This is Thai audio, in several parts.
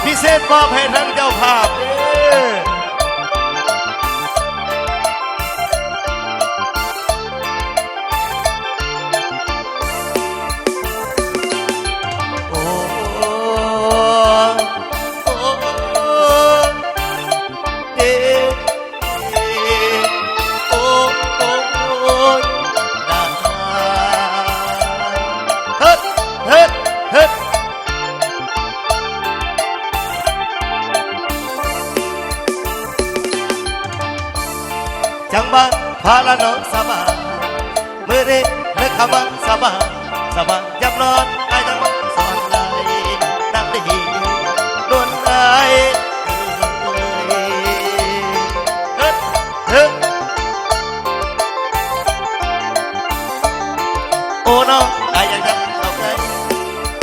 พิเศษมอบให้ทั้งเจ้าภาพจังบังพาละน้องสบายเมื่อได้เลิกขบังสบายสบายยับนอนไอ้จังบังสอนไหลนั่งได้หีนวลไหลโอ้น้องไอ้ยังจะ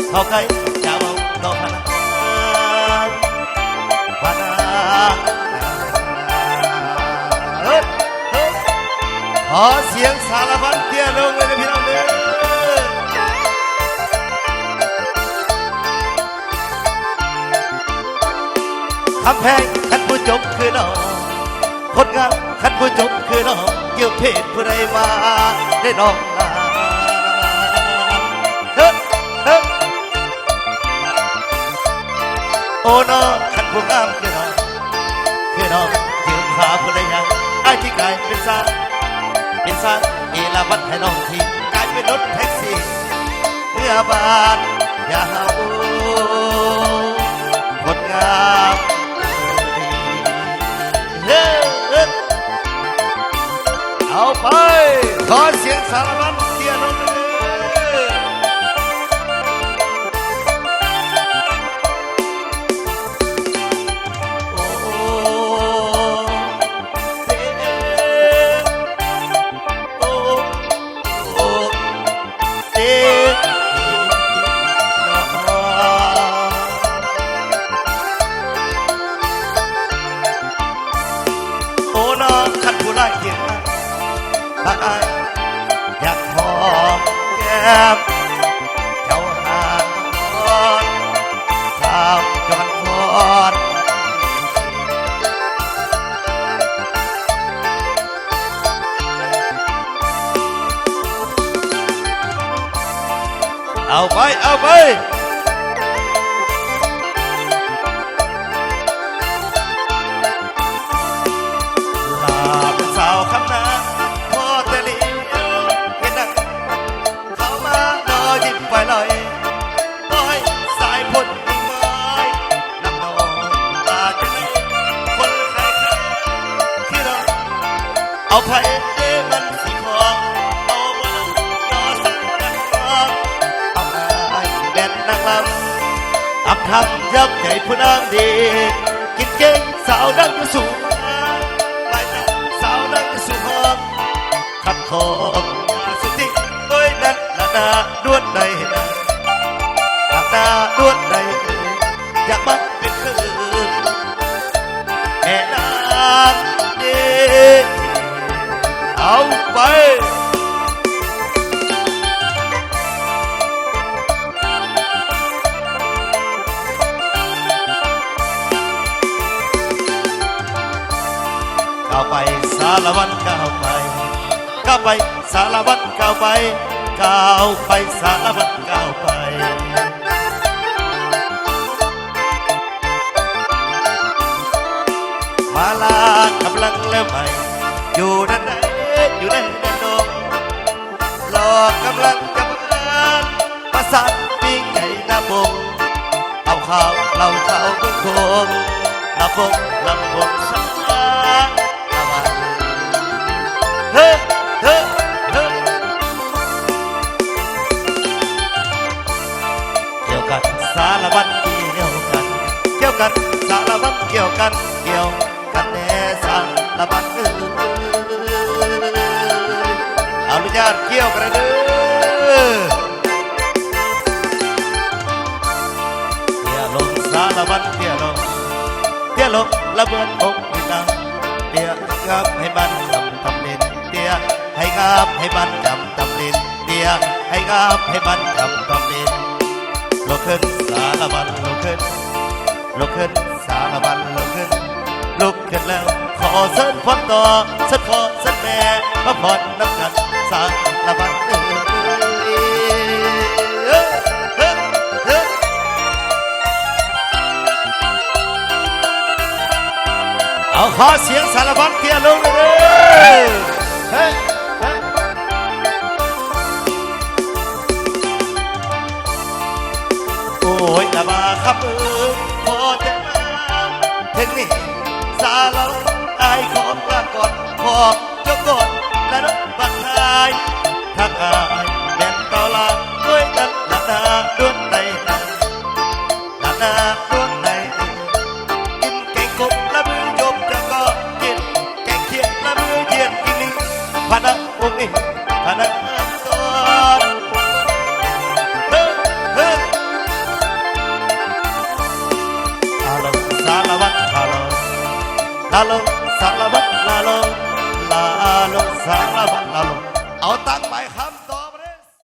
เข้าใกล้จะมองน้องพนักขอเสียงสารพัดเตี้ยลงเลยนะพี่น้องเด้อคำแพงขันผู้จบคือน้องคนงามขันผู้จบคือน้องเกี่ยวเพศผู้ใดมาได้น้องลาโอ้น้องขันผู้งามคือน้องยืมขาผู้ใดยังไอ้ที่กลายเป็นซาเอลาวัดให้น้องทีกลายเป็นรถแท็กซี่เมื่อบานยาวงดงามเอาไปขอเสียงสารวัตรเสียน้องอยากหอมแก้มเจ้าหางคอนข้าวจอนคอนเอาไปลาเป็นสาวคำนาไปเลยน้อยสายพ้นยิ่งไม้น้ำนองตาจะไม่คนใครที่เราเอาไผ่เด้มันสีคองเอาบนยอสักกันฟองเอาไอ้แดนนางลำอับทำยับใหญ่ผู้นางดีกินเก่งสาวดังอยู่สูงไม่แต่สาวดังอยู่สูงห้องขัดคอสุดที่ด้วยนั้นละนาด้วนใดด้วนใดอยากมาเป็นคืนแม่นางดีเอาไปก้าวไปสารวัตรก้าวไปสารวัตรก้าวไปสารวัตรก้าวไปมาลากำลังเริ่มใหม่อยู่ด้านไหนด้านนอกหลอกกำลังจะเปิดประสานปิ้งไก่หน้าบงเอาข้าวเราเท้าเบื้องโคงลำบงสังหารละวันเฮ้เกี่ยวกันสารวัตรเกี่ยวกันสารวัตรเกี่ยวกันแน่สารวัตรเอาลูกญาติเกี่ยวกันเด้อเตี้ยลงสารวัตรเตี้ยลงระเบิดอกไม่ดังเตี้ยงับให้มันทำเล่นเตี้ยให้งับให้มันทำเล่นเตี้ยให้งับให้มันทำเล่นลุกขึ้นสารวัตรลุกขึ้น ลุกขึ้นสารวันลุกขึ้นลุกขึ้นแล้วขอเส้นพรต่อเส้นพ่อเส้นแม่มาพรนับกันสารวันเอาขอเสียงสารพัดเพียรลงเลยเฮ้ยโอ้ยละมาครับพอจะมาถึงนี่สาเราอายขอบลาก่อนขอบเจ้าก่อนและนับบังทายทักอายแย่งเกาลาด้วยกันละนาด้วนในนาละนาด้วนในกินแกงกบละมือยมจะก็กินแกงเขียดละมือเยียนกินนี่พานะองค์นี้พานะก่อนสารวัตรลาลงลาลงสารวัตรลาลงลาลงสารวัตรลาลงเอาตังค์ไปครับ